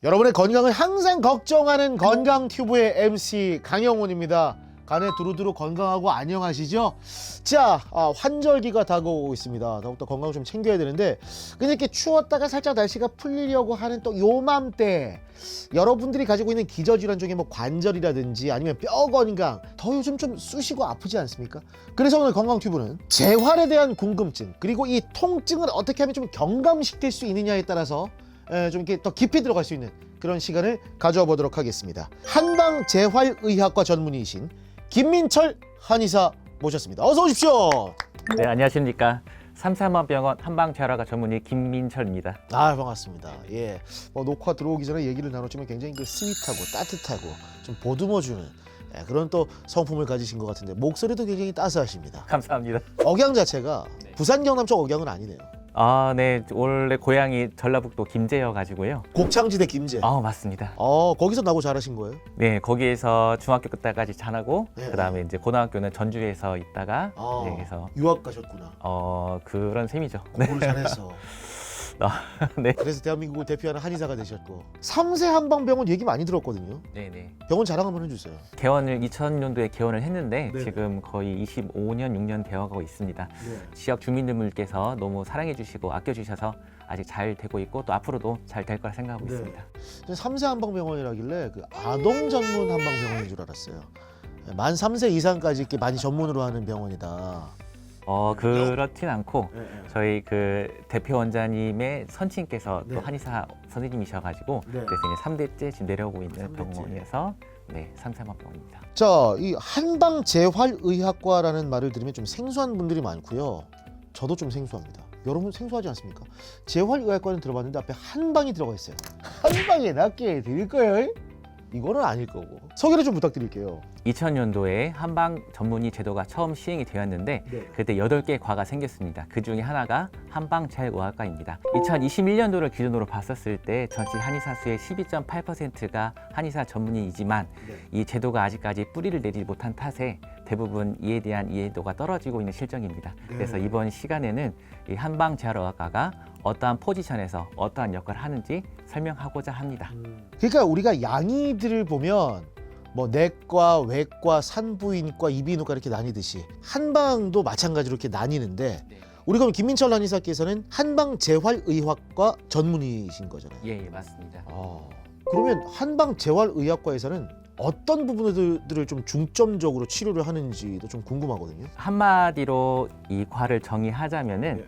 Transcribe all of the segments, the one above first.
여러분의 건강을 항상 걱정하는 건강튜브의 MC 강영훈입니다. 간에 두루두루 건강하고 안녕하시죠? 자, 환절기가 다가오고 있습니다. 더욱더 건강 좀 챙겨야 되는데 근데 이렇게 추웠다가 살짝 날씨가 풀리려고 하는 또 요맘때 여러분들이 가지고 있는 기저질환 중에 뭐 관절이라든지 아니면 뼈 건강 더 요즘 좀 쑤시고 아프지 않습니까? 그래서 오늘 건강튜브는 재활에 대한 궁금증 그리고 이 통증을 어떻게 하면 좀 경감시킬 수 있느냐에 따라서 좀 이렇게 더 깊이 들어갈 수 있는 그런 시간을 가져와 보도록 하겠습니다. 한방재활의학과 전문의이신 김민철 한의사 모셨습니다. 어서 오십시오. 네, 안녕하십니까. 삼삼원병원 한방재활의학과 전문의 김민철입니다. 아, 반갑습니다. 예, 녹화 들어오기 전에 얘기를 나눴지만 굉장히 그 스윗하고 따뜻하고 좀 보듬어주는 그런 또 성품을 가지신 것 같은데 목소리도 굉장히 따스하십니다. 감사합니다. 억양 자체가 부산 경남 쪽 억양은 아니네요. 네, 원래 고향이 전라북도 김제여 가지고요. 곡창지대 김제. 맞습니다. 거기서 나고 자라신 거예요? 네, 거기에서 중학교 때까지 자라고 네. 그다음에 이제 고등학교는 전주에서 있다가 네, 그래서 유학 가셨구나. 그런 셈이죠. 공부를 잘해서. 네. 그래서 대한민국을 대표하는 한의사가 되셨고 3세 한방병원 얘기 많이 들었거든요. 네, 네. 병원 자랑 한번 해주세요. 개원을 2000년도에 개원을 했는데 네. 지금 거의 25년, 6년 되어가고 있습니다. 지역 주민들께서 너무 사랑해 주시고 아껴 주셔서 아직 잘 되고 있고 또 앞으로도 잘 될 거라 생각하고 네. 있습니다. 3세 한방병원이라길래 그 아동 전문 한방병원인 줄 알았어요. 만 3세 이상까지 이렇게 많이 전문으로 하는 병원이다. 그렇진 않고 네. 저희 그 대표 원장님의 선친께서 네. 또 한의사 선생님이셔가지고 네. 그래서 이제 3대째 지금 내려오고 있는 3대째. 병원에서 네, 삼삼원병원입니다. 자, 이 한방재활의학과라는 말을 들으면 좀 생소한 분들이 많고요. 저도 좀 생소합니다. 여러분 생소하지 않습니까? 재활의학과는 들어봤는데 앞에 한방이 들어가 있어요. 한방에 낫게 드릴 거예요? 이거는 아닐 거고. 소개를 좀 부탁드릴게요. 2000년도에 한방 전문의 제도가 처음 시행이 되었는데 네. 그때 8개의 과가 생겼습니다. 그 중에 하나가 한방재활의학과입니다. 2021년도를 기준으로 봤었을 때 전체 한의사 수의 12.8%가 한의사 전문의이지만 이 제도가 아직까지 뿌리를 내리지 못한 탓에 대부분 이에 대한 이해도가 떨어지고 있는 실정입니다. 그래서 이번 시간에는 이 한방재활의학과가 어떠한 포지션에서 어떠한 역할을 하는지 설명하고자 합니다. 그러니까 우리가 양의들을 보면 뭐 내과, 외과, 산부인과, 이비인후과 이렇게 나뉘듯이 한방도 마찬가지로 이렇게 나뉘는데 우리 그럼 김민철 한의사께서는 한방재활의학과 전문의이신 거잖아요. 예, 맞습니다. 그러면 한방재활의학과에서는 어떤 부분들을 좀 중점적으로 치료를 하는지도 좀 궁금하거든요. 한마디로 이 과를 정의하자면은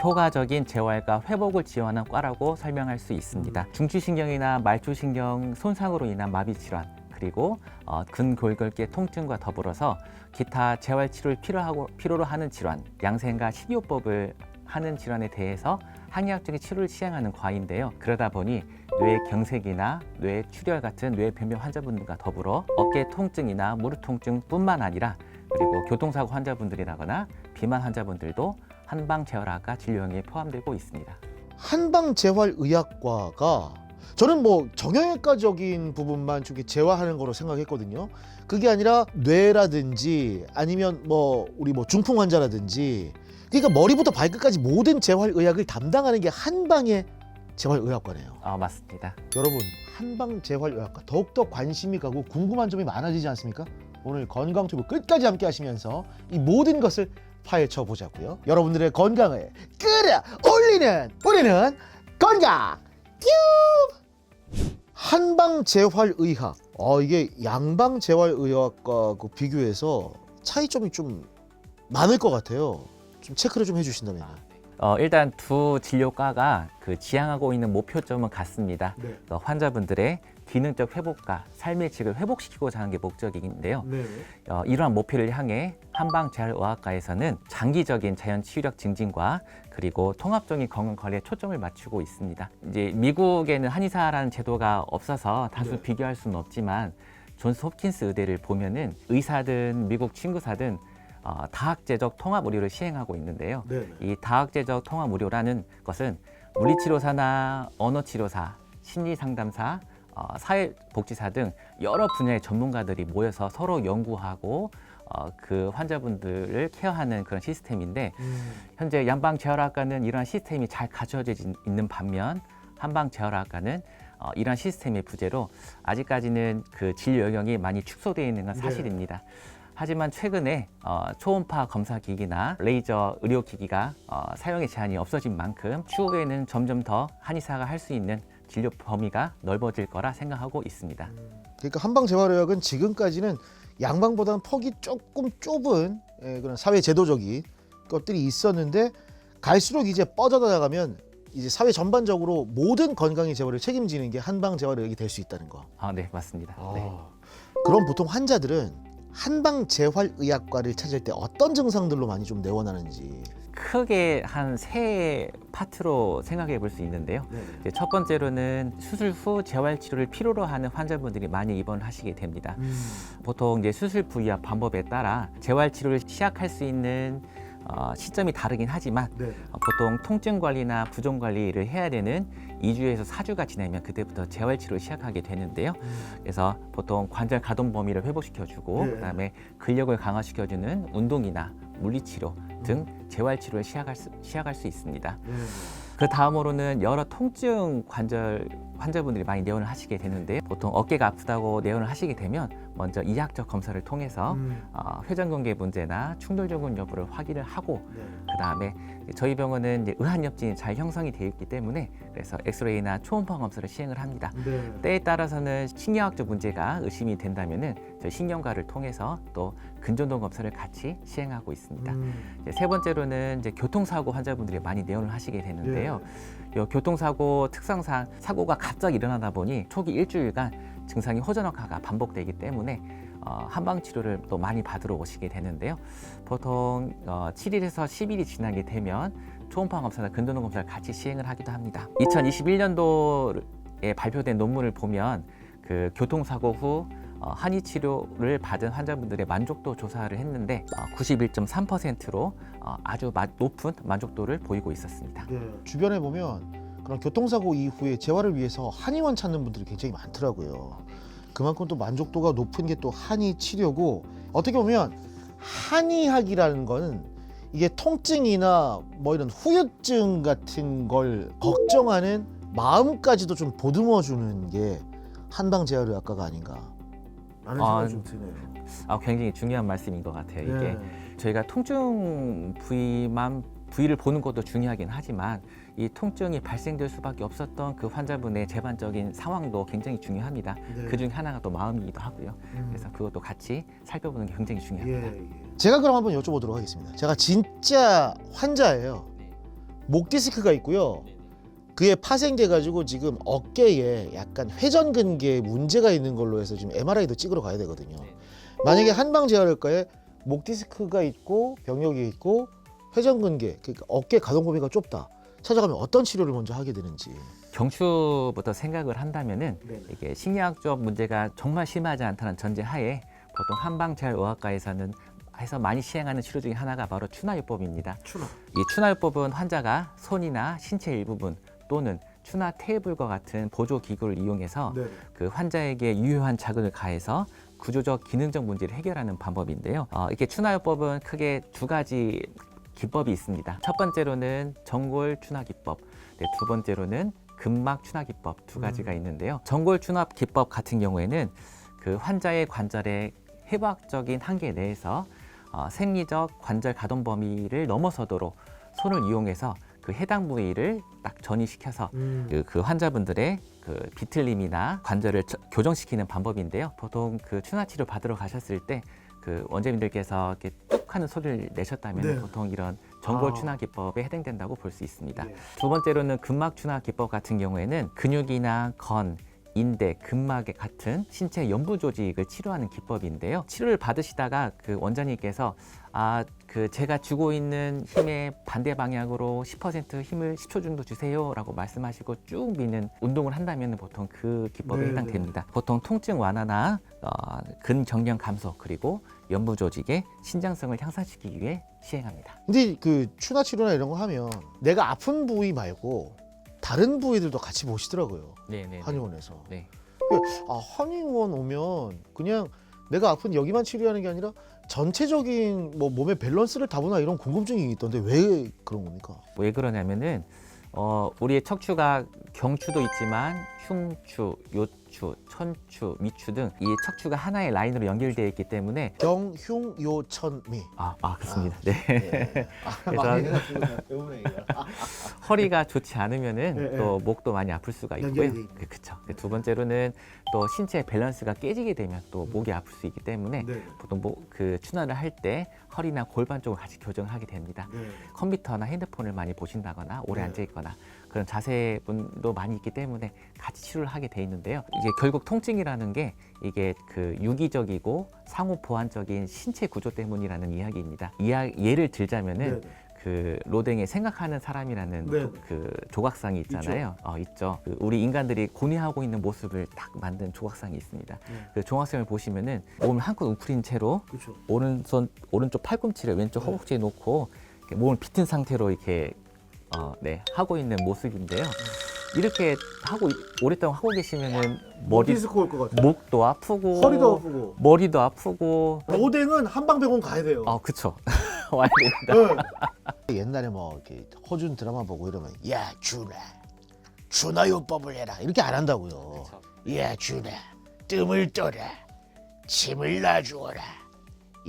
효과적인 재활과 회복을 지원하는 과라고 설명할 수 있습니다. 중추신경이나 말초신경 손상으로 인한 마비 질환 그리고 근골격계 통증과 더불어서 기타 재활 치료를 필요로 하는 질환, 양생과 식이요법을 하는 질환에 대해서 항의학적인 치료를 시행하는 과인데요. 그러다 보니 뇌 경색이나 뇌 출혈 같은 뇌 변변 환자분들과 더불어 어깨 통증이나 무릎 통증뿐만 아니라 그리고 교통사고 환자분들이라거나 비만 환자분들도 한방재활의학과 진료형에 포함되고 있습니다. 한방재활의학과가 저는 뭐 정형외과적인 부분만 좀 이렇게 재활하는 거로 생각했거든요. 그게 아니라 뇌라든지 아니면 뭐 우리 뭐 중풍 환자라든지 그러니까 머리부터 발끝까지 모든 재활의학을 담당하는 게 한방의 재활의학과네요. 맞습니다. 여러분 한방재활의학과 더욱더 관심이 가고 궁금한 점이 많아지지 않습니까? 오늘 건강튜브 끝까지 함께 하시면서 이 모든 것을 파헤쳐 보자고요. 여러분들의 건강을 끌어올리는 우리는 건강 튜브! 한방재활의학 이게 양방재활의학과 비교해서 차이점이 좀 많을 것 같아요. 좀 체크를 좀 해주신다면. 일단 두 진료과가 지향하고 있는 목표점은 같습니다. 환자분들의 기능적 회복과 삶의 질을 회복시키고자 하는 게 목적인데요. 이러한 목표를 향해 한방재활의학과에서는 장기적인 자연 치유력 증진과 그리고 통합적인 건강 관리에 초점을 맞추고 있습니다. 이제 미국에는 한의사라는 제도가 없어서 단순 비교할 수는 없지만 존스 홉킨스 의대를 보면은 의사든 미국 친구사든 다학제적 통합 의료를 시행하고 있는데요. 이 다학제적 통합 의료라는 것은 물리치료사나 언어치료사, 심리상담사, 사회복지사 등 여러 분야의 전문가들이 모여서 서로 연구하고 그 환자분들을 케어하는 그런 시스템인데 현재 양방재활학과는 이러한 시스템이 잘 갖춰져 있는 반면 한방재활학과는 이러한 시스템의 부재로 아직까지는 그 진료 영역이 많이 축소되어 있는 건 사실입니다. 하지만 최근에 초음파 검사기기나 레이저 의료기기가 사용의 제한이 없어진 만큼 추후에는 점점 더 한의사가 할 수 있는 진료 범위가 넓어질 거라 생각하고 있습니다. 그러니까 한방재활의학은 지금까지는 양방보다는 폭이 조금 좁은 그런 사회 제도적인 것들이 있었는데 갈수록 이제 뻗어나가면 이제 사회 전반적으로 모든 건강의 재활을 책임지는 게 한방재활의학이 될 수 있다는 거. 네, 맞습니다. 네. 그럼 보통 환자들은 한방재활의학과를 찾을 때 어떤 증상들로 많이 좀 내원하는지. 크게 한 세 파트로 생각해 볼 수 있는데요. 이제 첫 번째로는 수술 후 재활 치료를 필요로 하는 환자분들이 많이 입원하시게 됩니다. 보통 이제 수술 부위와 방법에 따라 재활 치료를 시작할 수 있는 시점이 다르긴 하지만 보통 통증 관리나 부종 관리를 해야 되는 2주에서 4주가 지나면 그때부터 재활 치료를 시작하게 되는데요. 그래서 보통 관절 가동 범위를 회복시켜주고 그다음에 근력을 강화시켜주는 운동이나 물리치료 등 재활 치료를 시작할 수 있습니다. 그 다음으로는 여러 통증 관절 환자분들이 많이 내원을 하시게 되는데 보통 어깨가 아프다고 내원을 하시게 되면 먼저 이학적 검사를 통해서 회전근개 문제나 충돌증후군 여부를 확인을 하고 그 다음에 저희 병원은 이제 의한엽진이 잘 형성이 되어 있기 때문에 그래서 엑스레이나 초음파 검사를 시행을 합니다. 때에 따라서는 신경학적 문제가 의심이 된다면은 저희 신경과를 통해서 또 근전동 검사를 같이 시행하고 있습니다. 이제 세 번째로는 이제 교통사고 환자분들이 많이 내원을 하시게 되는데요. 이 교통사고 특성상 사고가 갑자기 일어나다 보니 초기 일주일간 증상이 호전역하가 반복되기 때문에 한방 치료를 또 많이 받으러 오시게 되는데요. 보통 7일에서 10일이 지나게 되면 초음파 검사나 근전동 검사를 같이 시행을 하기도 합니다. 2021년도에 발표된 논문을 보면 그 교통사고 후 한의 치료를 받은 환자분들의 만족도 조사를 했는데 91.3%로 아주 높은 만족도를 보이고 있었습니다. 주변에 보면 그런 교통사고 이후에 재활을 위해서 한의원 찾는 분들이 굉장히 많더라고요. 그만큼 또 만족도가 높은 게 또 한의 치료고 어떻게 보면 한의학이라는 거는 이게 통증이나 뭐 이런 후유증 같은 걸 걱정하는 마음까지도 좀 보듬어 주는 게 한방재활의학과가 아닌가 라는 생각이 좀 드네요. 굉장히 중요한 말씀인 것 같아요. 이게 저희가 통증 부위를 보는 것도 중요하긴 하지만 이 통증이 발생될 수밖에 없었던 그 환자분의 재반적인 상황도 굉장히 중요합니다. 그 중에 하나가 또 마음이기도 하고요. 그래서 그것도 같이 살펴보는 게 굉장히 중요합니다. 제가 그럼 한번 여쭤보도록 하겠습니다. 제가 진짜 환자예요. 목 디스크가 있고요. 그게 파생돼 가지고 지금 어깨에 약간 회전근개에 문제가 있는 걸로 해서 지금 MRI도 찍으러 가야 되거든요. 만약에 한방재활의학과에 목 디스크가 있고 병력이 있고 회전근개, 그러니까 어깨 가동 범위가 좁다. 찾아가면 어떤 치료를 먼저 하게 되는지. 경추부터 생각을 한다면은 이게 신경학적 문제가 정말 심하지 않다는 전제하에 보통 한방재활의학과에서는 해서 많이 시행하는 치료 중에 하나가 바로 추나요법입니다. 이 추나요법은 환자가 손이나 신체 일부분 또는 추나 테이블과 같은 보조 기구를 이용해서 그 환자에게 유효한 자극을 가해서 구조적 기능적 문제를 해결하는 방법인데요. 이렇게 추나요법은 크게 두 가지 기법이 있습니다. 첫 번째로는 전골 추나 기법, 두 번째로는 근막 추나 기법 두 가지가 있는데요. 전골 추나 기법 같은 경우에는 그 환자의 관절의 해부학적인 한계 내에서 생리적 관절 가동 범위를 넘어서도록 손을 이용해서 그 해당 부위를 딱 전이시켜서 그 환자분들의 그 비틀림이나 관절을 교정시키는 방법인데요. 보통 그 추나 치료 받으러 가셨을 때 그 원장님들께서 이렇게 뚝 하는 소리를 내셨다면 보통 이런 전골 추나 기법에 해당된다고 볼 수 있습니다. 두 번째로는 근막 추나 기법 같은 경우에는 근육이나 건, 인대, 근막 같은 신체 연부 조직을 치료하는 기법인데요. 치료를 받으시다가 그 원장님께서 그 제가 주고 있는 힘의 반대 방향으로 10% 힘을 10초 정도 주세요라고 말씀하시고 쭉 미는 운동을 한다면 보통 그 기법에 해당됩니다. 보통 통증 완화나 근경련 감소 그리고 연부 조직의 신장성을 향상시키기 위해 시행합니다. 근데 그 추나 치료나 이런 거 하면 내가 아픈 부위 말고 다른 부위들도 같이 보시더라고요. 한의원에서. 한의원 오면 그냥 내가 아픈 여기만 치료하는 게 아니라 전체적인 뭐 몸의 밸런스를 다보나 이런 궁금증이 있던데 왜 그런 겁니까? 왜 그러냐면은 우리의 척추가 경추도 있지만 흉추, 요추, 천추, 미추 등 이 척추가 하나의 라인으로 연결되어 있기 때문에 경흉요천미. 그렇습니다. 네. 예. 허리가 좋지 않으면은 예, 예. 또 목도 많이 아플 수가 있고요. 연결이 돼 있는. 그렇죠. 두 번째로는 또 신체 밸런스가 깨지게 되면 또 목이 아플 수 있기 때문에 네. 보통 그 추나를 할 때 허리나 골반 쪽을 같이 교정하게 됩니다. 네. 컴퓨터나 핸드폰을 많이 보신다거나 오래 네. 앉아 있거나 그런 자세분도 많이 있기 때문에 같이 치료를 하게 돼 있는데요. 이제 결국 통증이라는 게 이게 그 유기적이고 상호 보완적인 신체 구조 때문이라는 이야기입니다. 예를 들자면은 네. 그 로댕에 생각하는 사람이라는 네. 그 조각상이 있잖아요. 있죠. 그 우리 인간들이 고뇌하고 있는 모습을 딱 만든 조각상이 있습니다. 네. 그 조각상을 보시면은 몸을 한껏 움츠린 채로 그렇죠. 오른쪽 팔꿈치를 왼쪽 네. 허벅지에 놓고 이렇게 몸을 비튼 상태로 이렇게 하고 있는 모습인데요. 이렇게 하고 오랫동안 하고 계시면은 디스코 올 것 같아요. 목도 아프고 허리도 아프고. 머리도 아프고 로댕은 한방병원 가야 돼요. 그쵸. 와야 됩니다. 네. 옛날에 뭐 이렇게 허준 드라마 보고 이러면 야 준하 요법을 해라 이렇게 안 한다고요. 야 준하 뜸을 떠라 침을 놔주어라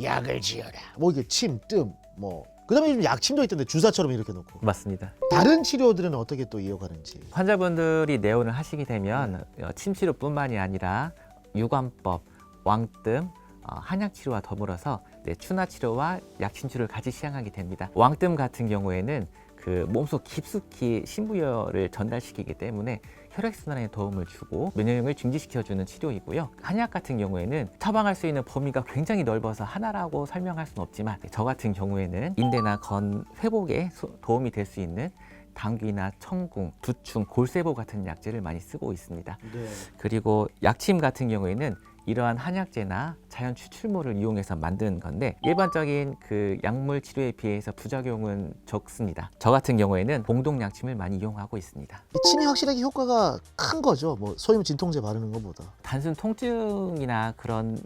약을 지어라 뭐 이게 침, 뜸 뭐 그다음에 요즘 약침도 있던데 주사처럼 이렇게 놓고 맞습니다. 다른 치료들은 어떻게 또 이어가는지. 환자분들이 내원을 하시게 되면 침 치료뿐만이 아니라 유관법, 왕뜸, 한약 치료와 더불어서 추나 치료와 약침 치료를 같이 시행하게 됩니다. 왕뜸 같은 경우에는 그 몸속 깊숙이 신부열을 전달시키기 때문에 혈액순환에 도움을 주고 면역력을 증진시켜주는 치료이고요. 한약 같은 경우에는 처방할 수 있는 범위가 굉장히 넓어서 하나라고 설명할 수는 없지만 저 같은 경우에는 인대나 건 회복에 도움이 될 수 있는 당귀나 청궁, 두충, 골세보 같은 약재를 많이 쓰고 있습니다. 네. 그리고 약침 같은 경우에는 이러한 한약재나 자연 추출물을 이용해서 만든 건데 일반적인 그 약물 치료에 비해서 부작용은 적습니다. 저 같은 경우에는 봉동 약침을 많이 이용하고 있습니다. 이 침이 확실하게 효과가 큰 거죠. 뭐 소염 진통제 바르는 것보다. 단순 통증이나 그런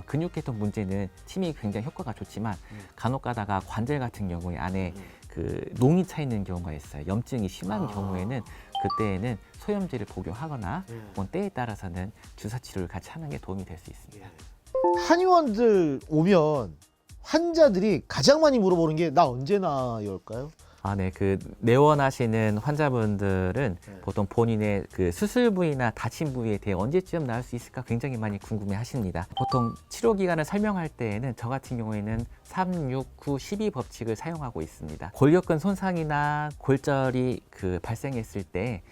근육계통 문제는 침이 굉장히 효과가 좋지만 간혹 가다가 관절 같은 경우에 안에 그 농이 차 있는 경우가 있어요. 염증이 심한 경우에는 그때에는 소염제를 복용하거나 혹은 때에 따라서는 주사 치료를 같이 하는 게 도움이 될 수 있습니다. 한의원들 오면 환자들이 가장 많이 물어보는 게 나 언제 나올까요? 네. 그 내원하시는 환자분들은 네. 보통 본인의 그 수술 부위나 다친 부위에 대해 언제쯤 나을 수 있을까 굉장히 많이 궁금해 하십니다. 보통 치료 기간을 설명할 때에는 저 같은 경우에는 3, 6, 9, 12 법칙을 사용하고 있습니다. 골격근 손상이나 골절이 그 발생했을 때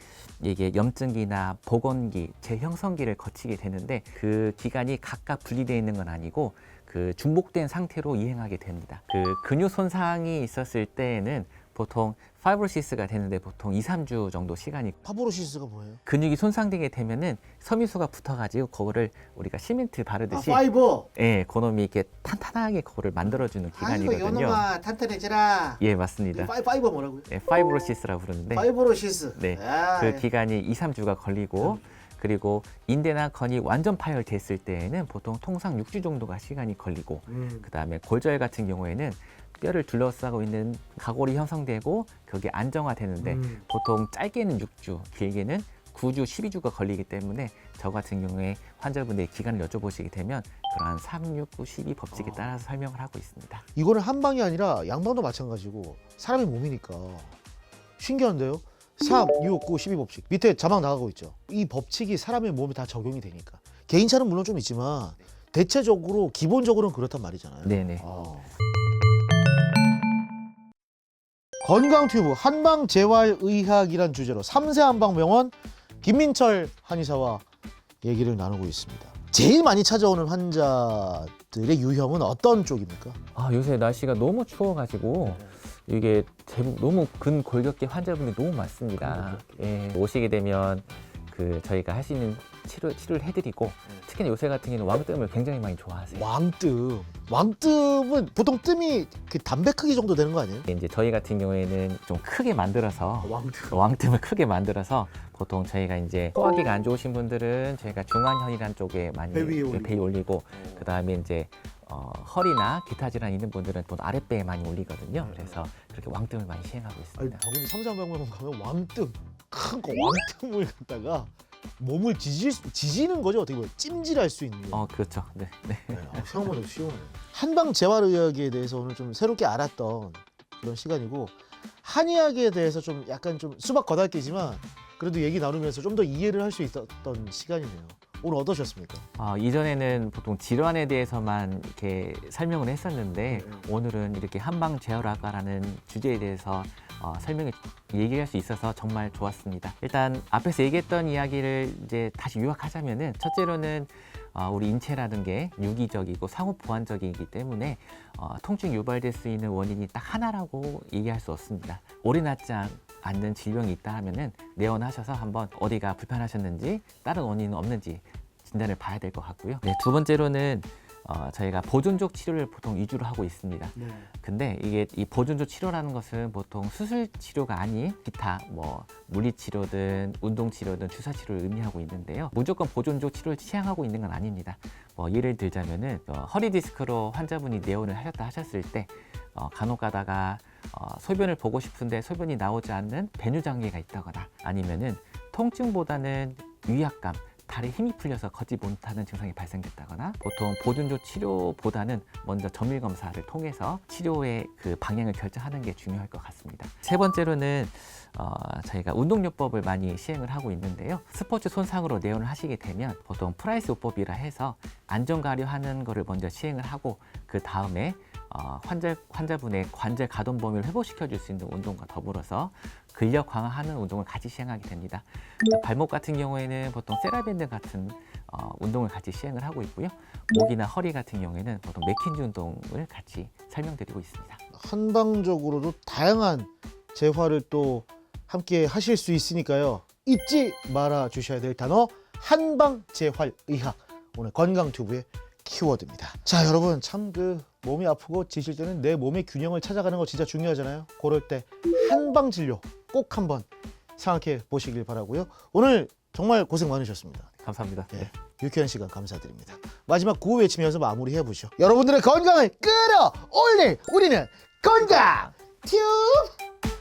이게 염증기나 복원기, 재형성기를 거치게 되는데 그 기간이 각각 분리되어 있는 건 아니고 그 중복된 상태로 이행하게 됩니다. 그 근육 손상이 있었을 때에는 보통 파이브로시스가 되는데 보통 2, 3주 정도 시간이 파브로시스가 뭐예요? 근육이 손상되게 되면은 섬유소가 붙어가지고 그거를 우리가 시멘트 바르듯이 파이버. 그놈이 이렇게 탄탄하게 그거를 만들어주는 기간이거든요. 요놈아 탄탄해져라. 예, 맞습니다. 파이버 뭐라고요? 파이브로시스라고 부르는데 파이브로시스. 네, 그 기간이 2, 3주가 걸리고 그리고 인대나 건이 완전 파열됐을 때에는 보통 통상 6주 정도가 시간이 걸리고 그다음에 골절 같은 경우에는 뼈를 둘러싸고 있는 가골이 형성되고 그게 안정화되는데 보통 짧게는 6주, 길게는 9주, 12주가 걸리기 때문에 저 같은 경우에 환자분들의 기간을 여쭤보시게 되면 그러한 3, 6, 9, 12 법칙에 따라서 설명을 하고 있습니다. 이거는 한방이 아니라 양방도 마찬가지고 사람의 몸이니까 신기한데요? 3, 6, 9, 12 법칙 밑에 자막 나가고 있죠. 이 법칙이 사람의 몸에 다 적용이 되니까 개인차는 물론 좀 있지만 대체적으로 기본적으로는 그렇단 말이잖아요. 네네. 건강 튜브 한방 재활 의학이란 주제로 3세 한방병원 김민철 한의사와 얘기를 나누고 있습니다. 제일 많이 찾아오는 환자들의 유형은 어떤 쪽입니까? 요새 날씨가 너무 추워가지고 이게 너무 근골격계 환자분들이 너무 많습니다. 오시게 되면 그 저희가 할 수 있는 치료를 해드리고 특히나 요새 같은 경우는 왕뜸을 굉장히 많이 좋아하세요. 왕뜸은 보통 뜸이 그 담배 크기 정도 되는 거 아니에요? 이제 저희 같은 경우에는 좀 크게 만들어서 왕뜸을 크게 만들어서 보통 저희가 이제 소화기가 안 좋으신 분들은 저희가 중환혈이란 쪽에 많이 배 위에 올리고 그다음에 이제 허리나 기타 질환 있는 분들은 또 아랫배에 많이 올리거든요. 그래서 그렇게 왕등을 많이 시행하고 아니 있습니다. 근데 삼삼방면 가면 왕등 큰 거 왕등을 갖다가 몸을 지지는 거죠. 어떻게 보면 찜질할 수 있는. 그렇죠. 네. 네. 네, 생각보다 쉬워요. 한방 재활의학에 대해서 오늘 좀 새롭게 알았던 그런 시간이고 한의학에 대해서 좀 약간 좀 수박 거달기지만 그래도 얘기 나누면서 좀 더 이해를 할 수 있었던 시간이네요. 오늘 어떠셨습니까? 이전에는 보통 질환에 대해서만 이렇게 설명을 했었는데 오늘은 이렇게 한방 재활학과라는 주제에 대해서 얘기할 수 있어서 정말 좋았습니다. 일단 앞에서 얘기했던 이야기를 이제 다시 요약하자면은 첫째로는 우리 인체라는 게 유기적이고 상호 보완적이기 때문에 통증 유발될 수 있는 원인이 딱 하나라고 얘기할 수 없습니다. 오래 낫지 않는 질병이 있다 하면은 내원하셔서 한번 어디가 불편하셨는지 다른 원인은 없는지 진단을 봐야 될 것 같고요. 네, 두 번째로는 저희가 보존적 치료를 보통 위주로 하고 있습니다. 근데 이게 이 보존적 치료라는 것은 보통 수술 치료가 아닌 기타 뭐 물리 치료든 운동 치료든 주사 치료를 의미하고 있는데요. 무조건 보존적 치료를 취향하고 있는 건 아닙니다. 예를 들자면은 허리 디스크로 환자분이 내원을 하셨다 하셨을 때 간혹 가다가 소변을 보고 싶은데 소변이 나오지 않는 배뇨 장애가 있다거나 아니면은 통증보다는 위압감 다리에 힘이 풀려서 걷지 못하는 증상이 발생됐다거나 보통 보존적 치료보다는 먼저 정밀 검사를 통해서 치료의 그 방향을 결정하는 게 중요할 것 같습니다. 세 번째로는 저희가 운동요법을 많이 시행을 하고 있는데요. 스포츠 손상으로 내원을 하시게 되면 보통 프라이스 요법이라 해서 안전 가려하는 거를 먼저 시행을 하고 그 다음에 환자분의 관절 가동 범위를 회복시켜 줄 수 있는 운동과 더불어서 근력 강화하는 운동을 같이 시행하게 됩니다. 발목 같은 경우에는 보통 세라밴드 같은 운동을 같이 시행을 하고 있고요. 목이나 허리 같은 경우에는 보통 맥킨지 운동을 같이 설명드리고 있습니다. 한방적으로도 다양한 재활을 또 함께 하실 수 있으니까요. 잊지 말아 주셔야 될 단어 한방 재활의학. 오늘 건강튜브의 키워드입니다. 자, 여러분 참 몸이 아프고 지칠 때는 내 몸의 균형을 찾아가는 거 진짜 중요하잖아요. 그럴 때 한방 진료 꼭 한번 생각해 보시길 바라고요. 오늘 정말 고생 많으셨습니다. 감사합니다. 네, 유쾌한 시간 감사드립니다. 마지막 구호 외치면서 마무리해 보죠. 여러분들의 건강을 끌어올릴 우리는 건강 튜브.